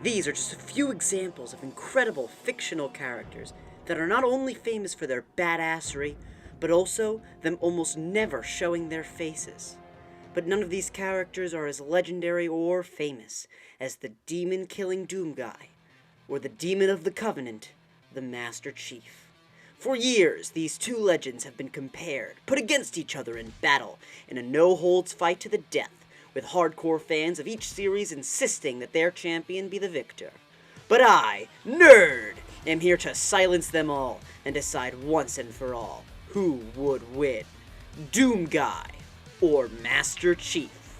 These are just a few examples of incredible fictional characters that are not only famous for their badassery, but also them almost never showing their faces. But none of these characters are as legendary or famous as the demon-killing Doom Guy, or the Demon of the Covenant, the Master Chief. For years, these two legends have been compared, put against each other in battle, in a no-holds fight to the death, with hardcore fans of each series insisting that their champion be the victor. But I, Nerd, am here to silence them all and decide once and for all who would win, Doom Guy or Master Chief.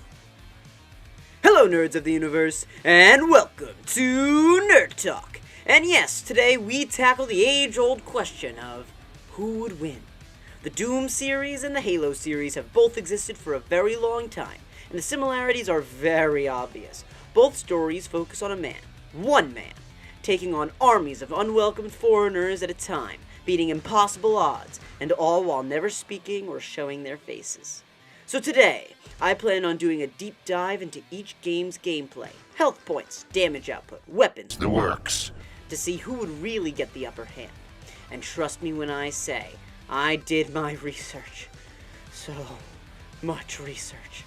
Hello, nerds of the universe, and welcome to Nerd Talk. And yes, today we tackle the age-old question of who would win. The Doom series and the Halo series have both existed for a very long time, and the similarities are very obvious. Both stories focus on a man, one man, taking on armies of unwelcomed foreigners at a time, beating impossible odds, and all while never speaking or showing their faces. So today, I plan on doing a deep dive into each game's gameplay, health points, damage output, weapons, The works. to see who would really get the upper hand. And trust me when I say, I did my research. So much research.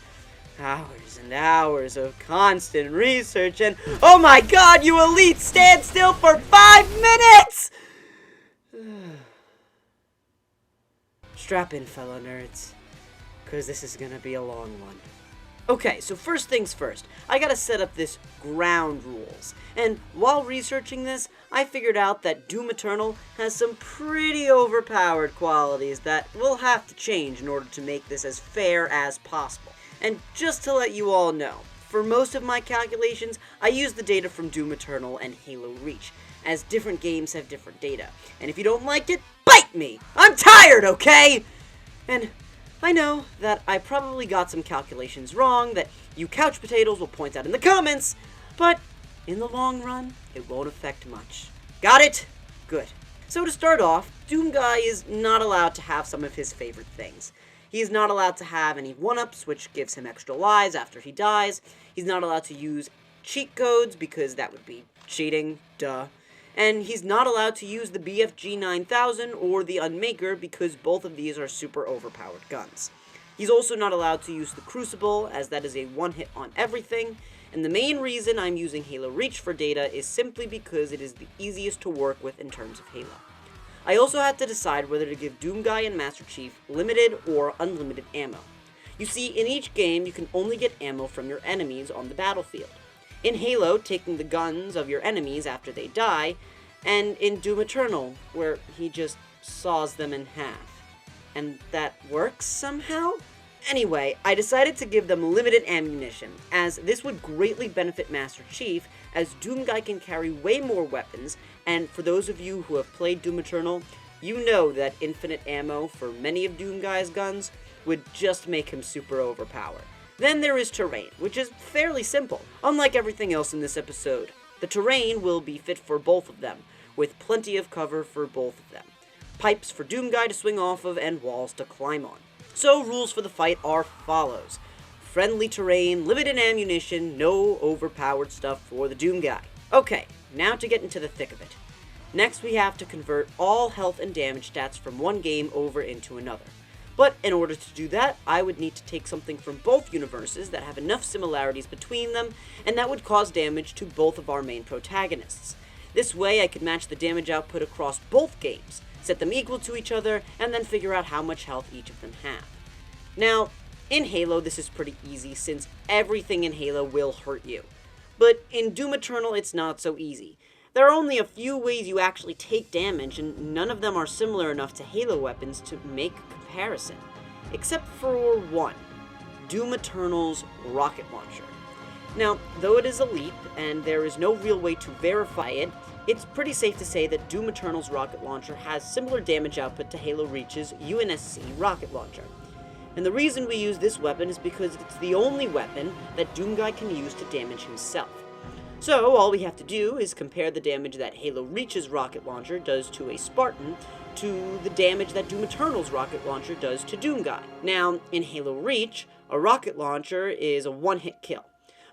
Hours and hours of constant research, and oh my god, you elites, stand still for 5 minutes! Strap in, fellow nerds, because this is gonna be a long one. Okay, so first things first, I gotta set up this ground rules, and while researching this, I figured out that Doom Eternal has some pretty overpowered qualities that will have to change in order to make this as fair as possible. And just to let you all know, for most of my calculations, I use the data from Doom Eternal and Halo Reach, as different games have different data. And if you don't like it, bite me! I'm tired, okay? And I know that I probably got some calculations wrong that you couch potatoes will point out in the comments, but in the long run, it won't affect much. Got it? Good. So to start off, Doom Guy is not allowed to have some of his favorite things. He is not allowed to have any 1-ups, which gives him extra lives after he dies. He's not allowed to use cheat codes, because that would be cheating, duh. And he's not allowed to use the BFG 9000 or the Unmaker, because both of these are super overpowered guns. He's also not allowed to use the Crucible, as that is a one-hit on everything. And the main reason I'm using Halo Reach for data is simply because it is the easiest to work with in terms of Halo. I also had to decide whether to give Doom Guy and Master Chief limited or unlimited ammo. You see, in each game, you can only get ammo from your enemies on the battlefield. In Halo, taking the guns of your enemies after they die, and in Doom Eternal, where he just saws them in half. And that works somehow? Anyway, I decided to give them limited ammunition, as this would greatly benefit Master Chief, as Doom Guy can carry way more weapons, and for those of you who have played Doom Eternal, you know that infinite ammo for many of Doom Guy's guns would just make him super overpowered. Then there is terrain, which is fairly simple. Unlike everything else in this episode, the terrain will be fit for both of them, with plenty of cover for both of them. Pipes for Doom Guy to swing off of, and walls to climb on. So rules for the fight are follows. Friendly terrain, limited ammunition, no overpowered stuff for the Doom Guy. Okay, now to get into the thick of it. Next we have to convert all health and damage stats from one game over into another. But in order to do that, I would need to take something from both universes that have enough similarities between them, and that would cause damage to both of our main protagonists. This way I could match the damage output across both games, set them equal to each other, and then figure out how much health each of them have. Now, in Halo this is pretty easy since everything in Halo will hurt you. But in Doom Eternal it's not so easy. There are only a few ways you actually take damage, and none of them are similar enough to Halo weapons to make a comparison. Except for one, Doom Eternal's rocket launcher. Now, though it is a leap, and there is no real way to verify it, it's pretty safe to say that Doom Eternal's rocket launcher has similar damage output to Halo Reach's UNSC rocket launcher. And the reason we use this weapon is because it's the only weapon that Doom Guy can use to damage himself. So, all we have to do is compare the damage that Halo Reach's rocket launcher does to a Spartan to the damage that Doom Eternal's rocket launcher does to Doom Guy. Now, in Halo Reach, a rocket launcher is a one-hit kill.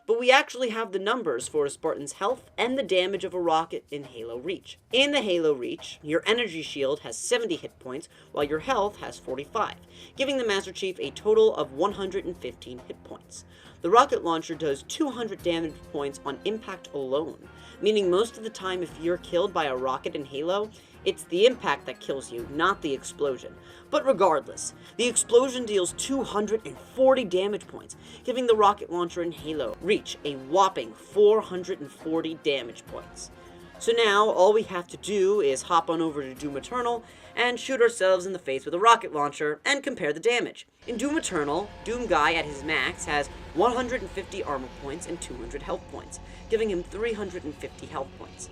but we actually have the numbers for a Spartan's health and the damage of a rocket in Halo Reach. In the Halo Reach, your energy shield has 70 hit points, while your health has 45, giving the Master Chief a total of 115 hit points. The rocket launcher does 200 damage points on impact alone, meaning most of the time if you're killed by a rocket in Halo, it's the impact that kills you, not the explosion. But regardless, the explosion deals 240 damage points, giving the rocket launcher in Halo Reach a whopping 440 damage points. So now, all we have to do is hop on over to Doom Eternal and shoot ourselves in the face with a rocket launcher and compare the damage. In Doom Eternal, Doomguy at his max has 150 armor points and 200 health points, giving him 350 health points.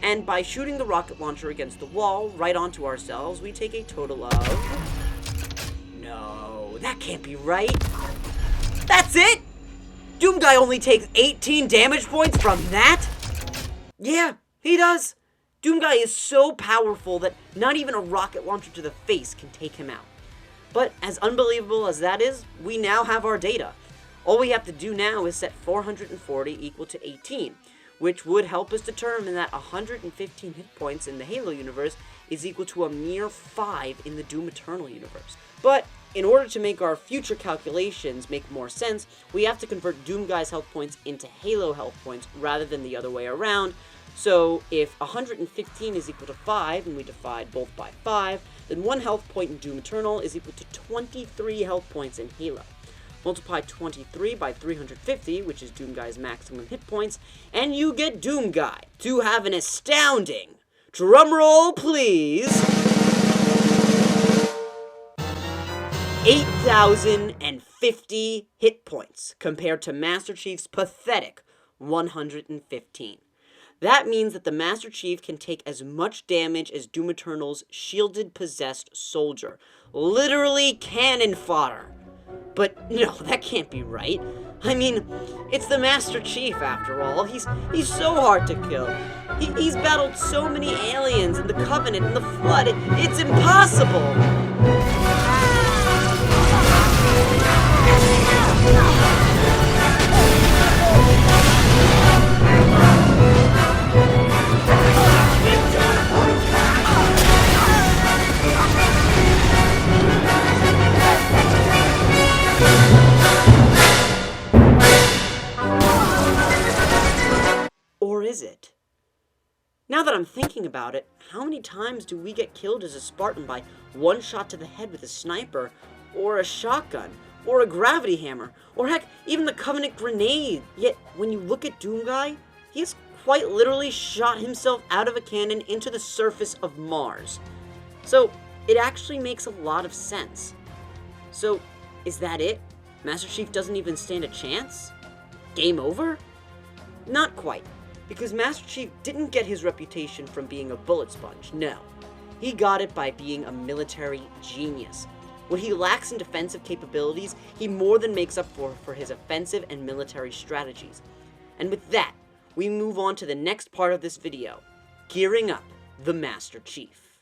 And by shooting the rocket launcher against the wall right onto ourselves, we take a total of... No, that can't be right. That's it? Doomguy only takes 18 damage points from that? Yeah, he does. Doomguy is so powerful that not even a rocket launcher to the face can take him out. But as unbelievable as that is, we now have our data. All we have to do now is set 440 equal to 18, which would help us determine that 115 hit points in the Halo universe is equal to a mere 5 in the Doom Eternal universe. But in order to make our future calculations make more sense, we have to convert Doomguy's health points into Halo health points rather than the other way around. So if 115 is equal to 5, and we divide both by 5, then 1 health point in Doom Eternal is equal to 23 health points in Halo. Multiply 23 by 350, which is Doomguy's maximum hit points, and you get Doomguy to have an astounding, drumroll please, 8,050 hit points compared to Master Chief's pathetic 115. That means that the Master Chief can take as much damage as Doom Eternal's shielded possessed soldier. Literally cannon fodder. But no, that can't be right. I mean, it's the Master Chief after all. He's so hard to kill. He's battled so many aliens and the Covenant and the Flood. It's impossible. Or is it? Now that I'm thinking about it, how many times do we get killed as a Spartan by one shot to the head with a sniper, or a shotgun, or a gravity hammer, or heck, even the Covenant grenade? Yet, when you look at Doomguy, he has quite literally shot himself out of a cannon into the surface of Mars. So, it actually makes a lot of sense. So, is that it? Master Chief doesn't even stand a chance? Game over? Not quite. Because Master Chief didn't get his reputation from being a bullet sponge, no. He got it by being a military genius. What he lacks in defensive capabilities, he more than makes up for his offensive and military strategies. And with that, we move on to the next part of this video, gearing up the Master Chief.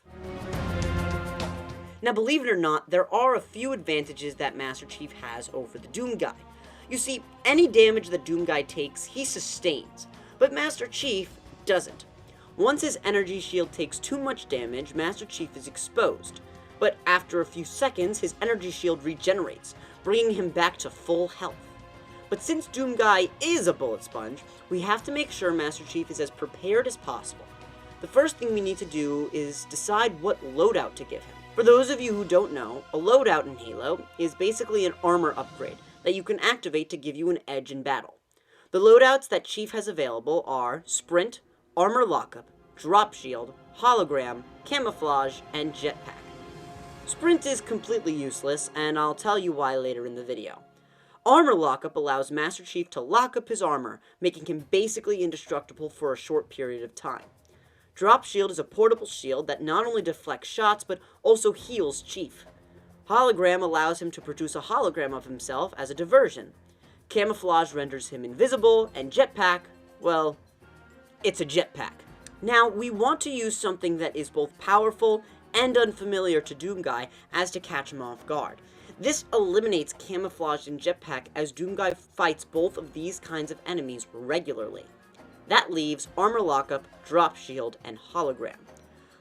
Now believe it or not, there are a few advantages that Master Chief has over the Doomguy. You see, any damage that Doomguy takes, he sustains. But Master Chief doesn't. Once his energy shield takes too much damage, Master Chief is exposed. But after a few seconds, his energy shield regenerates, bringing him back to full health. But since Doomguy is a bullet sponge, we have to make sure Master Chief is as prepared as possible. The first thing we need to do is decide what loadout to give him. For those of you who don't know, a loadout in Halo is basically an armor upgrade that you can activate to give you an edge in battle. The loadouts that Chief has available are Sprint, Armor Lockup, Drop Shield, Hologram, Camouflage, and Jetpack. Sprint is completely useless, and I'll tell you why later in the video. Armor Lockup allows Master Chief to lock up his armor, making him basically indestructible for a short period of time. Drop Shield is a portable shield that not only deflects shots, but also heals Chief. Hologram allows him to produce a hologram of himself as a diversion. Camouflage renders him invisible, and Jetpack, well, it's a jetpack. Now, we want to use something that is both powerful and unfamiliar to Doomguy as to catch him off guard. This eliminates camouflage and jetpack as Doomguy fights both of these kinds of enemies regularly. That leaves armor lockup, drop shield, and hologram.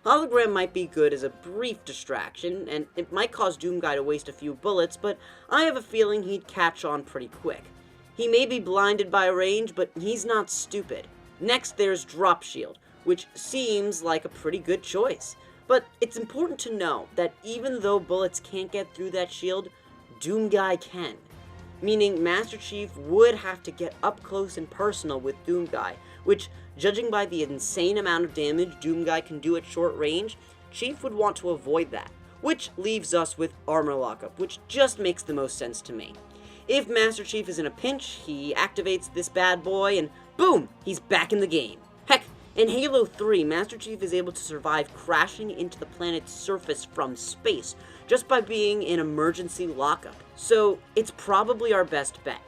Hologram might be good as a brief distraction, and it might cause Doomguy to waste a few bullets, but I have a feeling he'd catch on pretty quick. He may be blinded by range, but he's not stupid. Next, there's drop shield, which seems like a pretty good choice. But it's important to know that even though bullets can't get through that shield, Doomguy can. Meaning Master Chief would have to get up close and personal with Doomguy, which, judging by the insane amount of damage Doomguy can do at short range, Chief would want to avoid that. Which leaves us with armor lockup, which just makes the most sense to me. If Master Chief is in a pinch, he activates this bad boy and boom, he's back in the game. Heck, in Halo 3, Master Chief is able to survive crashing into the planet's surface from space just by being in emergency lockup. So it's probably our best bet.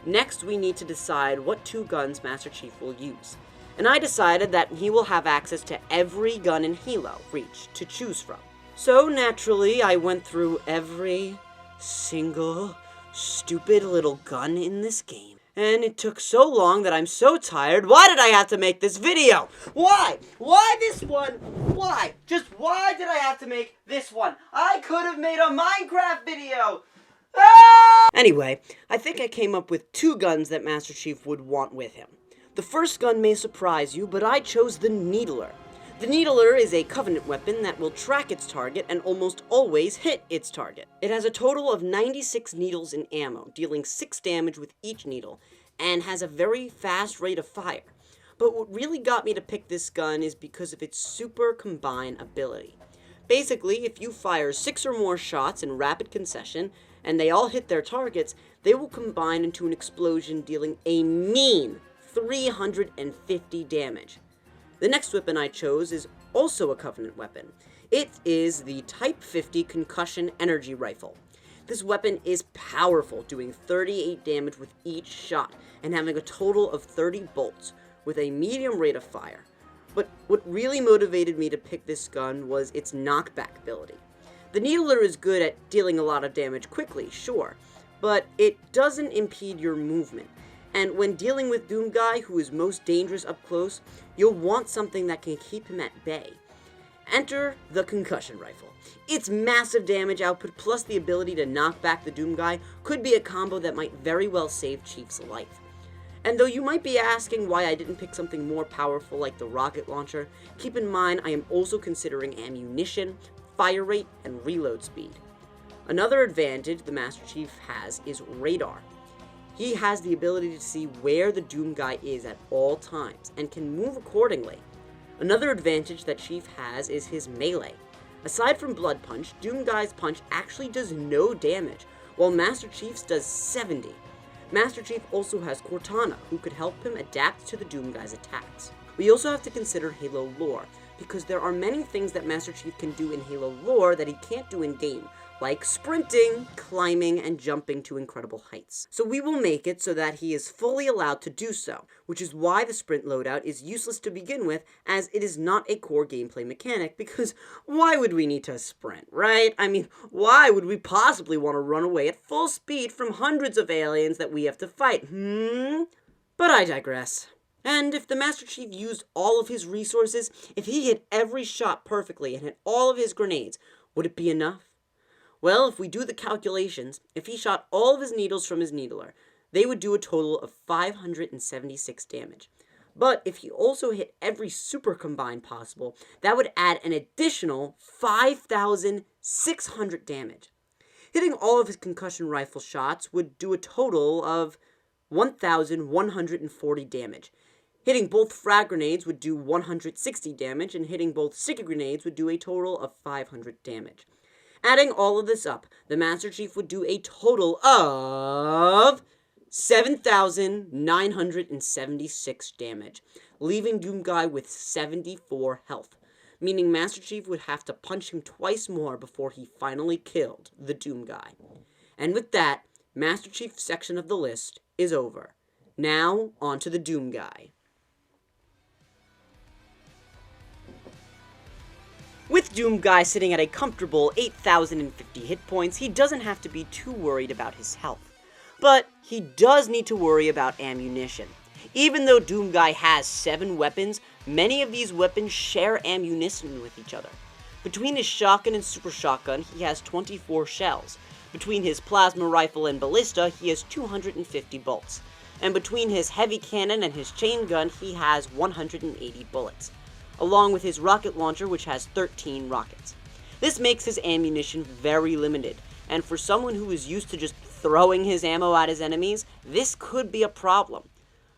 Next, we need to decide what 2 guns Master Chief will use. And I decided that he will have access to every gun in Halo Reach to choose from. So naturally, I went through every single stupid little gun in this game. And it took so long that I'm so tired. Why did I have to make this video? Why? Why this one? Why? Just why did I have to make this one? I could have made a Minecraft video. Ah! Anyway, I think I came up with 2 guns that Master Chief would want with him. The first gun may surprise you, but I chose the Needler. The Needler is a Covenant weapon that will track its target and almost always hit its target. It has a total of 96 needles in ammo, dealing 6 damage with each needle, and has a very fast rate of fire. But what really got me to pick this gun is because of its Super Combine ability. Basically, if you fire 6 or more shots in rapid concession, and they all hit their targets, they will combine into an explosion dealing a mean 350 damage. The next weapon I chose is also a Covenant weapon. It is the Type 50 Concussion Energy Rifle. This weapon is powerful, doing 38 damage with each shot, and having a total of 30 bolts, with a medium rate of fire. But what really motivated me to pick this gun was its knockback ability. The Needler is good at dealing a lot of damage quickly, sure, but it doesn't impede your movement. And when dealing with Doomguy, who is most dangerous up close, you'll want something that can keep him at bay. Enter the Concussion Rifle. Its massive damage output plus the ability to knock back the Doomguy could be a combo that might very well save Chief's life. And though you might be asking why I didn't pick something more powerful like the rocket launcher, keep in mind I am also considering ammunition, fire rate, and reload speed. Another advantage the Master Chief has is radar. He has the ability to see where the Doomguy is at all times, and can move accordingly. Another advantage that Chief has is his melee. Aside from Blood Punch, Doomguy's punch actually does no damage, while Master Chief's does 70. Master Chief also has Cortana, who could help him adapt to the Doomguy's attacks. We also have to consider Halo lore, because there are many things that Master Chief can do in Halo lore that he can't do in game, like sprinting, climbing, and jumping to incredible heights. So we will make it so that he is fully allowed to do so, which is why the sprint loadout is useless to begin with, as it is not a core gameplay mechanic, because why would we need to sprint, right? I mean, why would we possibly want to run away at full speed from hundreds of aliens that we have to fight, But I digress. And if the Master Chief used all of his resources, if he hit every shot perfectly and hit all of his grenades, would it be enough? Well, if we do the calculations, if he shot all of his needles from his Needler, they would do a total of 576 damage. But if he also hit every super combine possible, that would add an additional 5,600 damage. Hitting all of his concussion rifle shots would do a total of 1,140 damage. Hitting both frag grenades would do 160 damage, and hitting both sticky grenades would do a total of 500 damage. Adding all of this up, the Master Chief would do a total of 7,976 damage, leaving Doomguy with 74 health, meaning Master Chief would have to punch him twice more before he finally killed the Doomguy. And with that, Master Chief's section of the list is over. Now, on to the Doomguy. With Doomguy sitting at a comfortable 8,050 hit points, he doesn't have to be too worried about his health. But he does need to worry about ammunition. Even though Doomguy has 7 weapons, many of these weapons share ammunition with each other. Between his shotgun and super shotgun, he has 24 shells. Between his plasma rifle and ballista, he has 250 bolts. And between his heavy cannon and his chain gun, he has 180 bullets, along with his rocket launcher, which has 13 rockets. This makes his ammunition very limited, and for someone who is used to just throwing his ammo at his enemies, this could be a problem.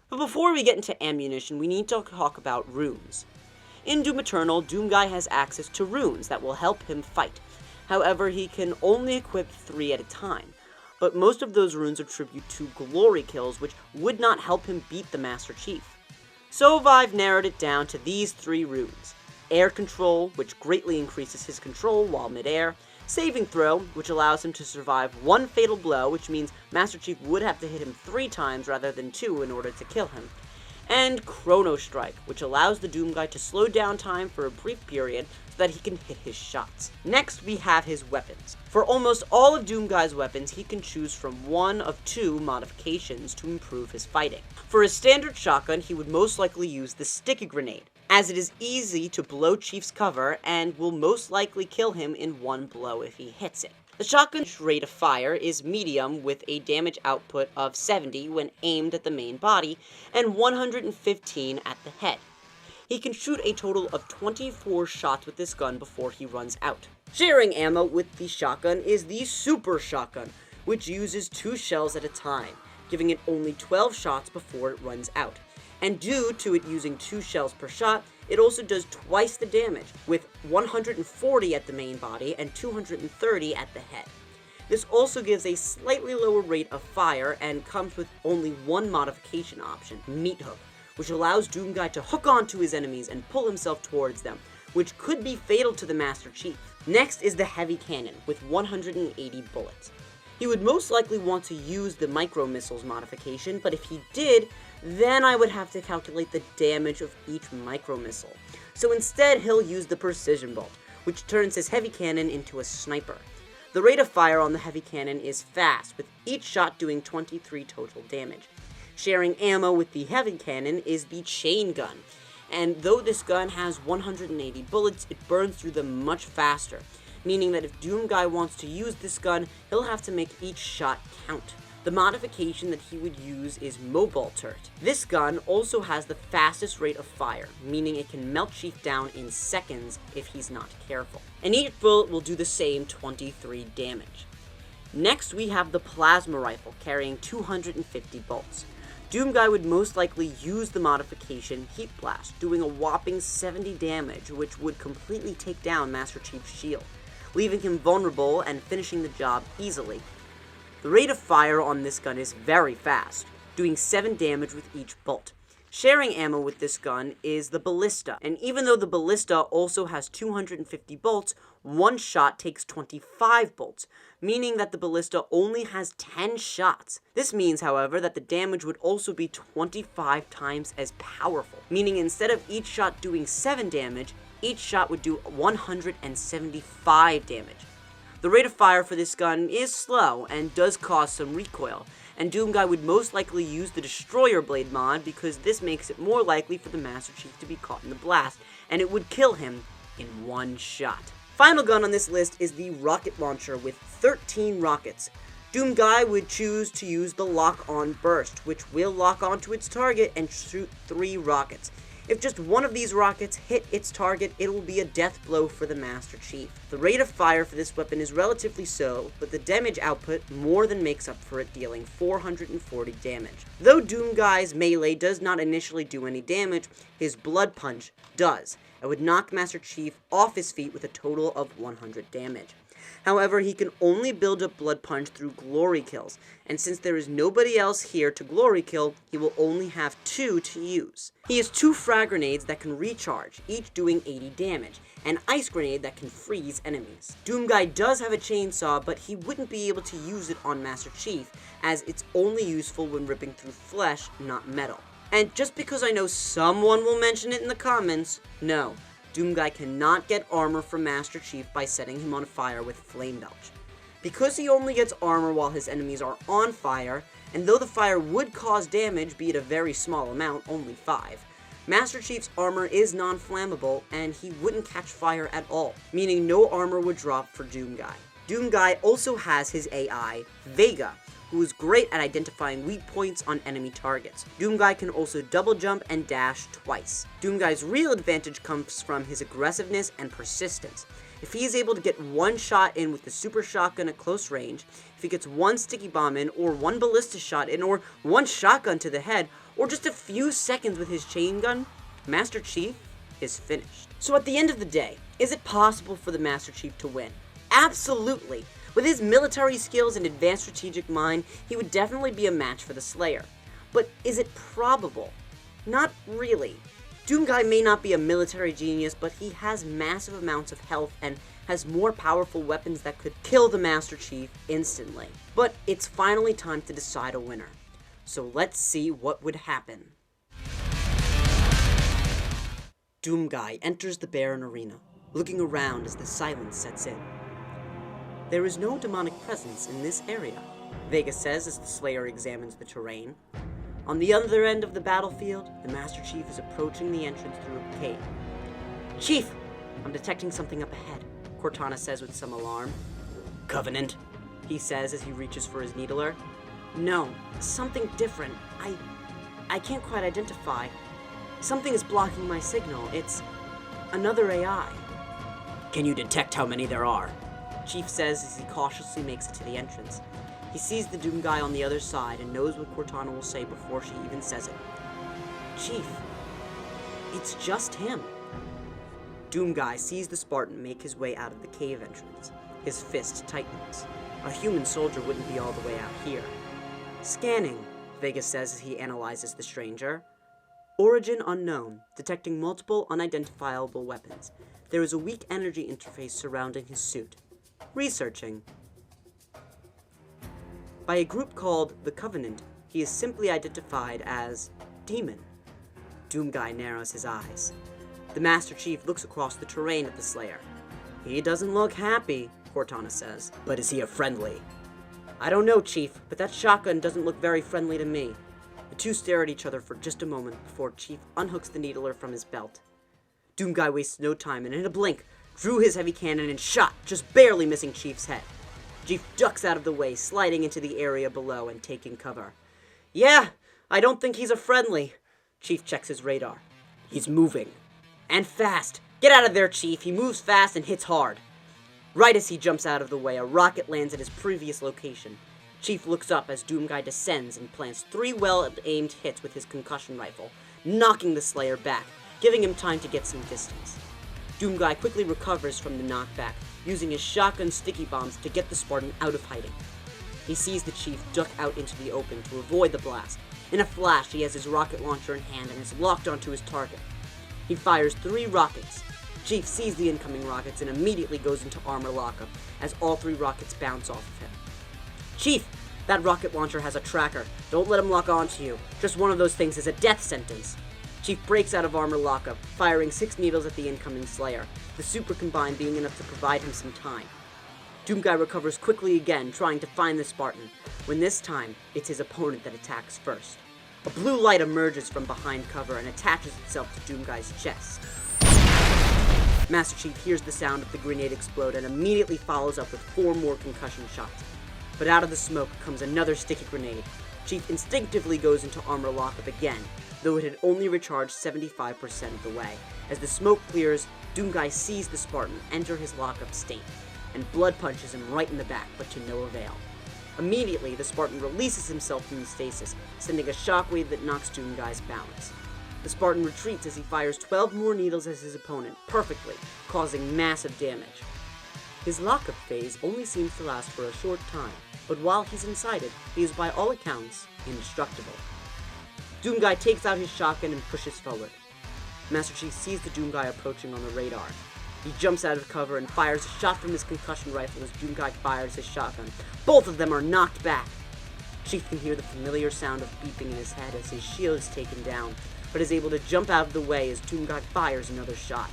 But before we get into ammunition, we need to talk about runes. In Doom Eternal, Doomguy has access to runes that will help him fight. However, he can only equip 3 at a time, but most of those runes attribute to glory kills, which would not help him beat the Master Chief. So I've narrowed it down to these 3 runes: Air Control, which greatly increases his control while mid-air; Saving Throw, which allows him to survive 1 fatal blow, which means Master Chief would have to hit him 3 times rather than 2 in order to kill him; and Chrono Strike, which allows the Doomguy to slow down time for a brief period so that he can hit his shots. Next, we have his weapons. For almost all of Doomguy's weapons, he can choose from one of 2 modifications to improve his fighting. For his standard shotgun, he would most likely use the Sticky Grenade, as it is easy to blow Chief's cover and will most likely kill him in 1 blow if he hits it. The shotgun's rate of fire is medium, with a damage output of 70 when aimed at the main body and 115 at the head. He can shoot a total of 24 shots with this gun before he runs out. Sharing ammo with the shotgun is the Super Shotgun, which uses 2 shells at a time, giving it only 12 shots before it runs out. And due to it using 2 shells per shot, it also does twice the damage, with 140 at the main body and 230 at the head. This also gives a slightly lower rate of fire and comes with only 1 modification option, Meat Hook, which allows Doomguy to hook onto his enemies and pull himself towards them, which could be fatal to the Master Chief. Next is the Heavy Cannon, with 180 bullets. He would most likely want to use the Micro Missiles modification, but if he did, then I would have to calculate the damage of each Micro Missile. So instead, he'll use the Precision Bolt, which turns his Heavy Cannon into a sniper. The rate of fire on the Heavy Cannon is fast, with each shot doing 23 total damage. Sharing ammo with the Heavy Cannon is the Chain Gun, and though this gun has 180 bullets, it burns through them much faster, meaning that if Doomguy wants to use this gun, he'll have to make each shot count. The modification that he would use is Mobile Turret. This gun also has the fastest rate of fire, meaning it can melt Chief down in seconds if he's not careful. And each bullet will do the same 23 damage. Next, we have the Plasma Rifle, carrying 250 bolts. Doomguy would most likely use the modification Heat Blast, doing a whopping 70 damage, which would completely take down Master Chief's shield, leaving him vulnerable and finishing the job easily. The rate of fire on this gun is very fast, doing 7 damage with each bolt. Sharing ammo with this gun is the Ballista, and even though the Ballista also has 250 bolts, 1 shot takes 25 bolts, meaning that the Ballista only has 10 shots. This means, however, that the damage would also be 25 times as powerful, meaning instead of each shot doing 7 damage, each shot would do 175 damage. The rate of fire for this gun is slow and does cause some recoil, and Doomguy would most likely use the Destroyer Blade mod because this makes it more likely for the Master Chief to be caught in the blast, and it would kill him in 1 shot. Final gun on this list is the Rocket Launcher with 13 rockets. Doomguy would choose to use the Lock-On Burst, which will lock onto its target and shoot 3 rockets. If just one of these rockets hit its target, it will be a death blow for the Master Chief. The rate of fire for this weapon is relatively slow, but the damage output more than makes up for it, dealing 440 damage. Though Doomguy's melee does not initially do any damage, his Blood Punch does, and would knock Master Chief off his feet with a total of 100 damage. However, he can only build up Blood Punch through glory kills, and since there is nobody else here to glory kill, he will only have 2 to use. He has 2 frag grenades that can recharge, each doing 80 damage, and Ice Grenade that can freeze enemies. Doomguy does have a chainsaw, but he wouldn't be able to use it on Master Chief, as it's only useful when ripping through flesh, not metal. And just because I know someone will mention it in the comments, no, Doomguy cannot get armor from Master Chief by setting him on fire with Flame Belch. Because he only gets armor while his enemies are on fire, and though the fire would cause damage, be it a very small amount, only 5, Master Chief's armor is non-flammable, and he wouldn't catch fire at all, meaning no armor would drop for Doomguy. Doomguy also has his AI, Vega, who is great at identifying weak points on enemy targets. Doomguy can also double jump and dash twice. Doomguy's real advantage comes from his aggressiveness and persistence. If he is able to get one shot in with the super shotgun at close range, if he gets one sticky bomb in, or one ballista shot in, or one shotgun to the head, or just a few seconds with his chain gun, Master Chief is finished. So at the end of the day, is it possible for the Master Chief to win? Absolutely! With his military skills and advanced strategic mind, he would definitely be a match for the Slayer. But is it probable? Not really. Doomguy may not be a military genius, but he has massive amounts of health and has more powerful weapons that could kill the Master Chief instantly. But it's finally time to decide a winner. So let's see what would happen. Doomguy enters the barren arena, looking around as the silence sets in. There is no demonic presence in this area, Vega says as the Slayer examines the terrain. On the other end of the battlefield, the Master Chief is approaching the entrance through a cave. Chief, I'm detecting something up ahead, Cortana says with some alarm. Covenant, he says as he reaches for his needler. No, something different. I can't quite identify. Something is blocking my signal. It's another AI. Can you detect how many there are? Chief says as he cautiously makes it to the entrance. He sees the Doomguy on the other side and knows what Cortana will say before she even says it. Chief, it's just him. Doomguy sees the Spartan make his way out of the cave entrance. His fist tightens. A human soldier wouldn't be all the way out here. Scanning, Vega says as he analyzes the stranger. Origin unknown, detecting multiple unidentifiable weapons. There is a weak energy interface surrounding his suit. Researching. By a group called the Covenant, he is simply identified as Demon. Doomguy narrows his eyes. The Master Chief looks across the terrain at the Slayer. He doesn't look happy, Cortana says. But is he a friendly? I don't know, Chief, but that shotgun doesn't look very friendly to me. The two stare at each other for just a moment before Chief unhooks the needler from his belt. Doomguy wastes no time and in a blink, drew his heavy cannon and shot, just barely missing Chief's head. Chief ducks out of the way, sliding into the area below and taking cover. Yeah, I don't think he's a friendly. Chief checks his radar. He's moving. And fast. Get out of there, Chief. He moves fast and hits hard. Right as he jumps out of the way, a rocket lands at his previous location. Chief looks up as Doomguy descends and plants 3 well-aimed hits with his concussion rifle, knocking the Slayer back, giving him time to get some distance. Doomguy quickly recovers from the knockback, using his shotgun sticky bombs to get the Spartan out of hiding. He sees the Chief duck out into the open to avoid the blast. In a flash, he has his rocket launcher in hand and is locked onto his target. He fires 3 rockets. Chief sees the incoming rockets and immediately goes into armor lockup as all 3 rockets bounce off of him. Chief, that rocket launcher has a tracker. Don't let him lock onto you. Just one of those things is a death sentence. Chief breaks out of armor lockup, firing 6 needles at the incoming Slayer, the super combine being enough to provide him some time. Doomguy recovers quickly again, trying to find the Spartan, when this time, it's his opponent that attacks first. A blue light emerges from behind cover and attaches itself to Doomguy's chest. Master Chief hears the sound of the grenade explode and immediately follows up with 4 more concussion shots. But out of the smoke comes another sticky grenade. Chief instinctively goes into armor lockup again, though it had only recharged 75% of the way. As the smoke clears, Doomguy sees the Spartan enter his lockup state, and blood punches him right in the back, but to no avail. Immediately, the Spartan releases himself from the stasis, sending a shockwave that knocks Doomguy's balance. The Spartan retreats as he fires 12 more needles as his opponent, perfectly, causing massive damage. His lockup phase only seems to last for a short time, but while he's inside it, he is by all accounts indestructible. Doomguy takes out his shotgun and pushes forward. Master Chief sees the Doomguy approaching on the radar. He jumps out of cover and fires a shot from his concussion rifle as Doomguy fires his shotgun. Both of them are knocked back. Chief can hear the familiar sound of beeping in his head as his shield is taken down, but is able to jump out of the way as Doomguy fires another shot.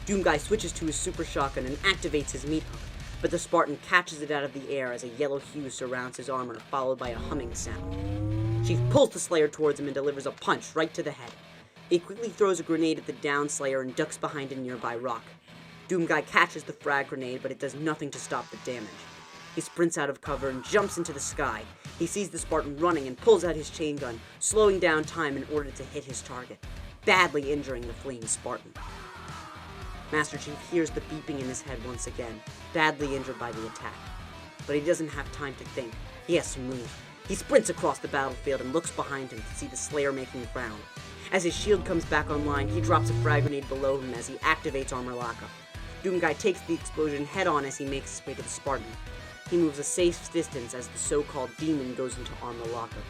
Doomguy switches to his super shotgun and activates his meat hook, but the Spartan catches it out of the air as a yellow hue surrounds his armor, followed by a humming sound. Chief pulls the Slayer towards him and delivers a punch right to the head. He quickly throws a grenade at the downed Slayer and ducks behind a nearby rock. Doomguy catches the frag grenade, but it does nothing to stop the damage. He sprints out of cover and jumps into the sky. He sees the Spartan running and pulls out his chain gun, slowing down time in order to hit his target, badly injuring the fleeing Spartan. Master Chief hears the beeping in his head once again, badly injured by the attack. But he doesn't have time to think. He has to move. He sprints across the battlefield and looks behind him to see the Slayer making ground. As his shield comes back online, he drops a frag grenade below him as he activates armor lockup. Doomguy takes the explosion head-on as he makes his way to the Spartan. He moves a safe distance as the so-called demon goes into armor lockup.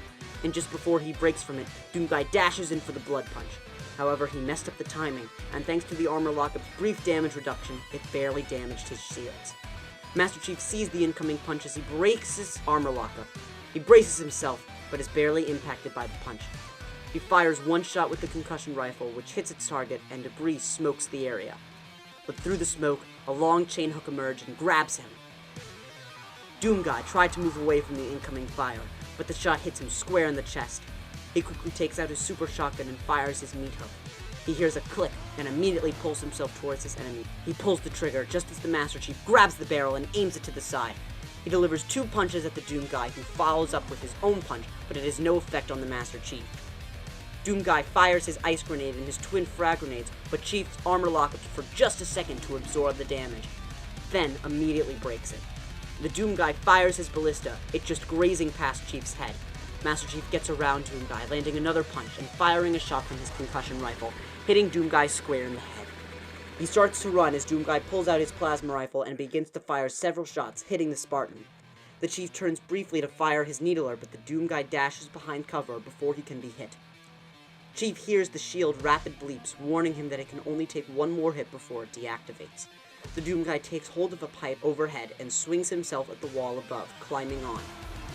And just before he breaks from it, Doomguy dashes in for the blood punch. However, he messed up the timing, and thanks to the armor lockup's brief damage reduction, it barely damaged his shields. Master Chief sees the incoming punch as he breaks his armor lockup. He braces himself, but is barely impacted by the punch. He fires one shot with the concussion rifle, which hits its target, and debris smokes the area. But through the smoke, a long chain hook emerged and grabs him. Doomguy tried to move away from the incoming fire, but the shot hits him square in the chest. He quickly takes out his super shotgun and fires his meat hook. He hears a click and immediately pulls himself towards his enemy. He pulls the trigger just as the Master Chief grabs the barrel and aims it to the side. He delivers 2 punches at the Doomguy, who follows up with his own punch, but it has no effect on the Master Chief. Doomguy fires his ice grenade and his twin frag grenades, but Chief's armor lockup for just a second to absorb the damage, then immediately breaks it. The Doomguy fires his ballista, it just grazing past Chief's head. Master Chief gets around Doomguy, landing another punch and firing a shot from his concussion rifle, hitting Doomguy square in the head. He starts to run as Doomguy pulls out his plasma rifle and begins to fire several shots, hitting the Spartan. The Chief turns briefly to fire his needler, but the Doomguy dashes behind cover before he can be hit. Chief hears the shield rapid bleeps, warning him that it can only take one more hit before it deactivates. The Doomguy takes hold of a pipe overhead and swings himself at the wall above, climbing on.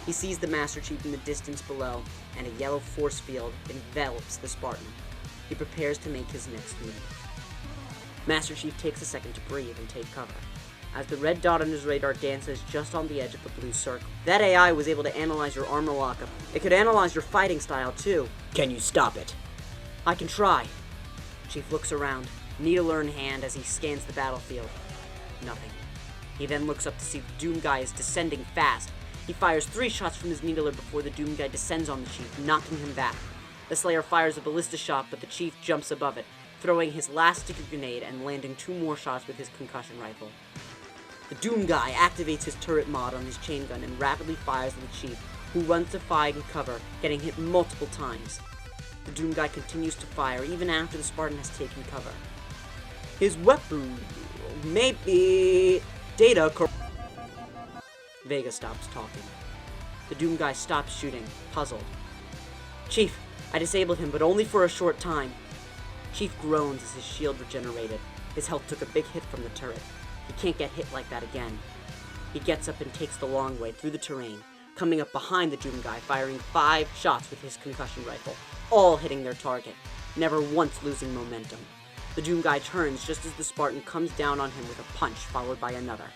He sees the Master Chief in the distance below, and a yellow force field envelops the Spartan. He prepares to make his next move. Master Chief takes a second to breathe and take cover, as the red dot on his radar dances just on the edge of the blue circle. That AI was able to analyze your armor lockup. It could analyze your fighting style, too. Can you stop it? I can try. Chief looks around, needler in hand as he scans the battlefield. Nothing. He then looks up to see the Doomguy is descending fast. He fires 3 shots from his needler before the Doomguy descends on the Chief, knocking him back. The Slayer fires a ballista shot, but the Chief jumps above it, throwing his last sticky grenade and landing 2 more shots with his concussion rifle. The Doomguy activates his turret mod on his chain gun and rapidly fires at the Chief, who runs to find cover, getting hit multiple times. The Doomguy continues to fire even after the Spartan has taken cover. His weapon may be data. Vega stops talking. The Doomguy stops shooting, puzzled. Chief, I disabled him, but only for a short time. Chief groans as his shield regenerated. His health took a big hit from the turret. He can't get hit like that again. He gets up and takes the long way through the terrain, coming up behind the Doomguy, firing 5 shots with his concussion rifle, all hitting their target, never once losing momentum. The Doomguy turns just as the Spartan comes down on him with a punch, followed by another.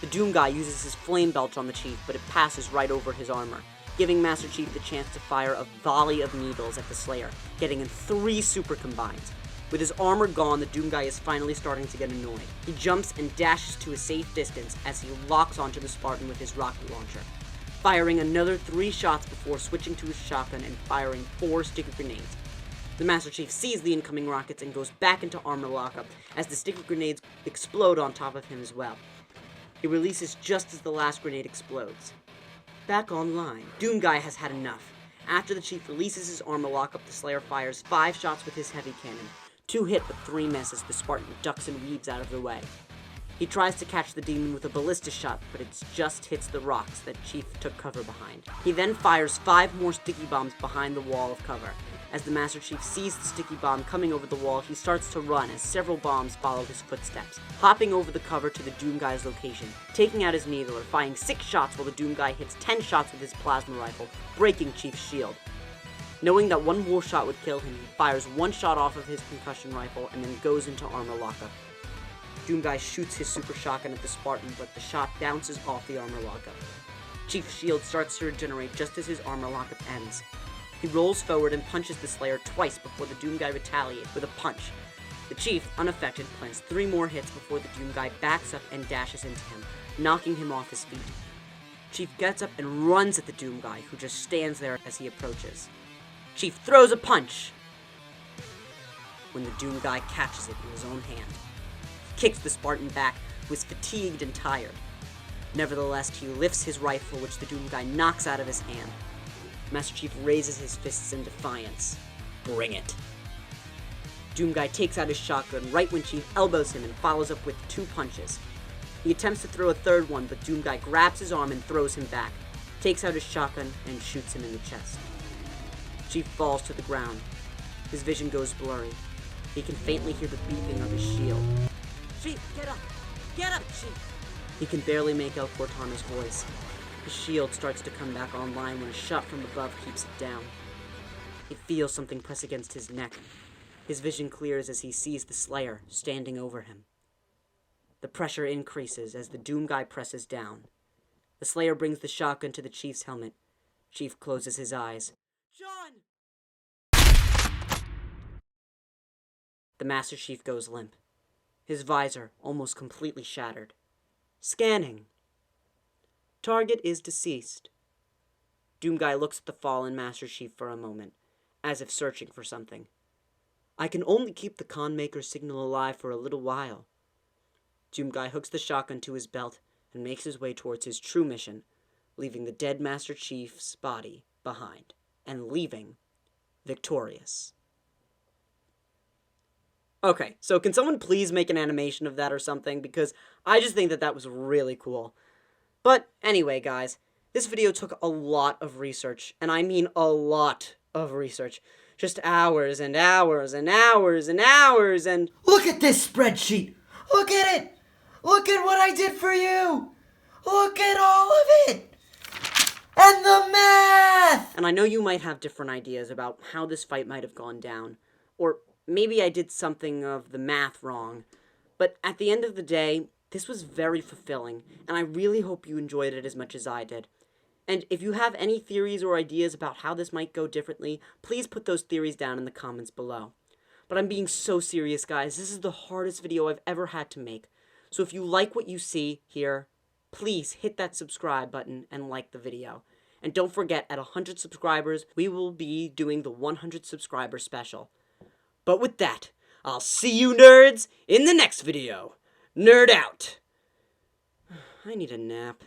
The Doomguy uses his flame belch on the Chief, but it passes right over his armor, giving Master Chief the chance to fire a volley of needles at the Slayer, getting in 3 super combines. With his armor gone, the Doomguy is finally starting to get annoyed. He jumps and dashes to a safe distance as he locks onto the Spartan with his rocket launcher, firing another 3 shots before switching to his shotgun and firing 4 sticky grenades. The Master Chief sees the incoming rockets and goes back into armor lockup as the sticky grenades explode on top of him as well. He releases just as the last grenade explodes. Back online, Doomguy has had enough. After the Chief releases his armor lockup, the Slayer fires 5 shots with his heavy cannon. 2 hit but 3 miss as the Spartan ducks and weaves out of the way. He tries to catch the demon with a ballista shot, but it just hits the rocks that Chief took cover behind. He then fires 5 more sticky bombs behind the wall of cover. As the Master Chief sees the sticky bomb coming over the wall, he starts to run as several bombs follow his footsteps, hopping over the cover to the Doomguy's location, taking out his needler, firing 6 shots while the Doomguy hits 10 shots with his plasma rifle, breaking Chief's shield. Knowing that 1 more shot would kill him, he fires 1 shot off of his concussion rifle and then goes into armor lockup. Doomguy shoots his super shotgun at the Spartan, but the shot bounces off the armor lockup. Chief's shield starts to regenerate just as his armor lockup ends. He rolls forward and punches the Slayer twice before the Doomguy retaliates with a punch. The Chief, unaffected, plants 3 more hits before the Doomguy backs up and dashes into him, knocking him off his feet. Chief gets up and runs at the Doomguy, who just stands there as he approaches. Chief throws a punch when the Doomguy catches it in his own hand. He kicks the Spartan back, who is fatigued and tired. Nevertheless, he lifts his rifle, which the Doomguy knocks out of his hand. Master Chief raises his fists in defiance. Bring it. Doomguy takes out his shotgun right when Chief elbows him and follows up with 2 punches. He attempts to throw a 3rd one, but Doomguy grabs his arm and throws him back, takes out his shotgun, and shoots him in the chest. Chief falls to the ground. His vision goes blurry. He can faintly hear the beeping of his shield. Chief, get up! Get up, Chief! He can barely make out Cortana's voice. His shield starts to come back online when a shot from above keeps it down. He feels something press against his neck. His vision clears as he sees the Slayer standing over him. The pressure increases as the Doomguy presses down. The Slayer brings the shotgun to the Chief's helmet. Chief closes his eyes. John! The Master Chief goes limp. His visor almost completely shattered. Scanning. Target is deceased. Doomguy looks at the fallen Master Chief for a moment, as if searching for something. I can only keep the Conmaker's signal alive for a little while. Doomguy hooks the shotgun to his belt and makes his way towards his true mission, leaving the dead Master Chief's body behind, and leaving victorious. Okay, so can someone please make an animation of that or something? Because I just think that that was really cool. But anyway, guys, this video took a lot of research, and I mean a lot of research. Just hours and hours and hours and hours and... Look at this spreadsheet! Look at it! Look at what I did for you! Look at all of it! And the math! And I know you might have different ideas about how this fight might have gone down. Or maybe I did something of the math wrong. But at the end of the day, this was very fulfilling, and I really hope you enjoyed it as much as I did. And if you have any theories or ideas about how this might go differently, please put those theories down in the comments below. But I'm being so serious, guys. This is the hardest video I've ever had to make. So if you like what you see here, please hit that subscribe button and like the video. And don't forget, at 100 subscribers, we will be doing the 100 subscriber special. But with that, I'll see you nerds in the next video. Nerd out! I need a nap.